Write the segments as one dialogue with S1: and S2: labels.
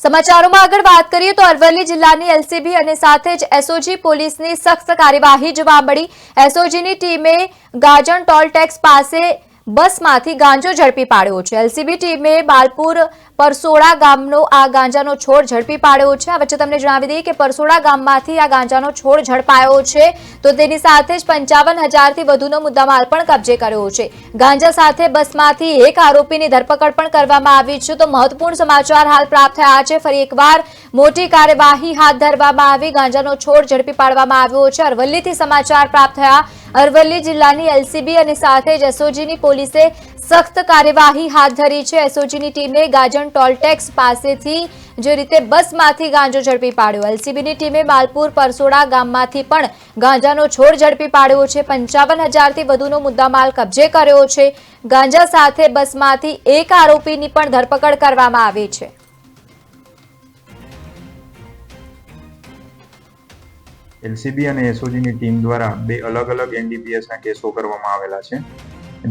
S1: સમાચારોમાં આગળ વાત કરીએ તો અરવલ્લી જિલ્લાની એલસીબી અને સાથે જ એસઓજી પોલીસની સખ્ત કાર્યવાહી જોવા મળી। એસઓજીની ટીમે ગાજણ ટોલ ટેક્સ પાસે બસમાંથી ગાંજો ઝડપી પાડ્યો છે। એલસીબી ટીમે બાલપુર પરસોડા ગામનો આ ગાંજાનો છોડ ઝડપી પાડ્યો છે। આ વચ્ચે તમને જણાવી દઈએ કે પરસોડા ગામમાંથી આ ગાંજાનો છોડ ઝડપાયો છે તો તેની સાથે જ 55,000થી વધુનો મુદ્દામાલ પણ કબજે કર્યો છે। ગાંજા સાથે બસમાંથી એક આરોપીની ધરપકડ પણ કરવામાં આવી છે। તો મહત્વપૂર્ણ સમાચાર હાલ પ્રાપ્ત થયા છે। ફરી એકવાર મોટી કાર્યવાહી હાથ ધરવામાં આવી, ગાંજાનો છોડ ઝડપી પાડવામાં આવ્યો છે। અરવલ્લીથી સમાચાર પ્રાપ્ત થયા। અરવલ્લી જિલ્લાની એલસીબી અને સાથે જ એસઓજીની પોલીસે સખ્ત કાર્યવાહી હાથ ધરી છે। એસઓજીની ટીમે ગાજણ ટોલ ટેક્સ પાસેથી જે રીતે બસમાંથી ગાંજો ઝડપી પાડ્યો। એલસીબીની ટીમે માલપુર પરસોડા ગામમાંથી પણ ગાંજાનો છોડ ઝડપી પાડ્યો છે। 55,000થી વધુનો મુદ્દામાલ કબજે કર્યો છે। ગાંજા સાથે બસમાંથી એક આરોપીની પણ ધરપકડ કરવામાં આવી છે।
S2: એલસીબી અને એસઓજીની ટીમ દ્વારા બે અલગ અલગ એનડીપીએસના કેસો કરવામાં આવેલા છે,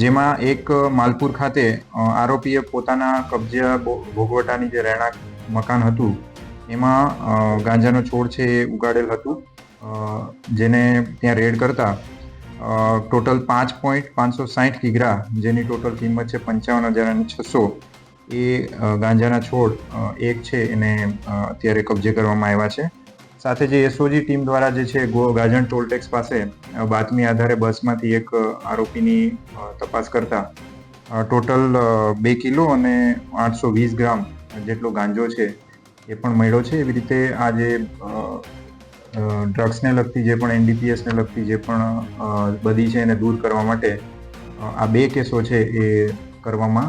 S2: જેમાં એક માલપુર ખાતે આરોપીએ પોતાના કબજા ભોગવટાની જે રહેણાંક મકાન હતું એમાં ગાંજાનો છોડ છે એ ઉગાડેલ હતું, જેને ત્યાં રેડ કરતા ટોટલ 5.560 કિગ્રા, જેની ટોટલ કિંમત છે 55,600 એ ગાંજાના છોડ એક છે એને અત્યારે કબજે કરવામાં આવ્યા છે। સાથે જે એસઓજી ટીમ દ્વારા જે છે ગાજણ ટોલ ટેક્સ પાસે બાતમી આધારે બસમાંથી એક આરોપીની તપાસ કરતા ટોટલ 2 કિલો અને 820 ગ્રામ જેટલો ગાંજો છે એ પણ મળ્યો છે। એવી રીતે આ જે ડ્રગ્સને લગતી જે પણ એનડીપીએસને લગતી જે પણ બદી છે એને દૂર કરવા માટે આ બે કેસો છે એ કરવામાં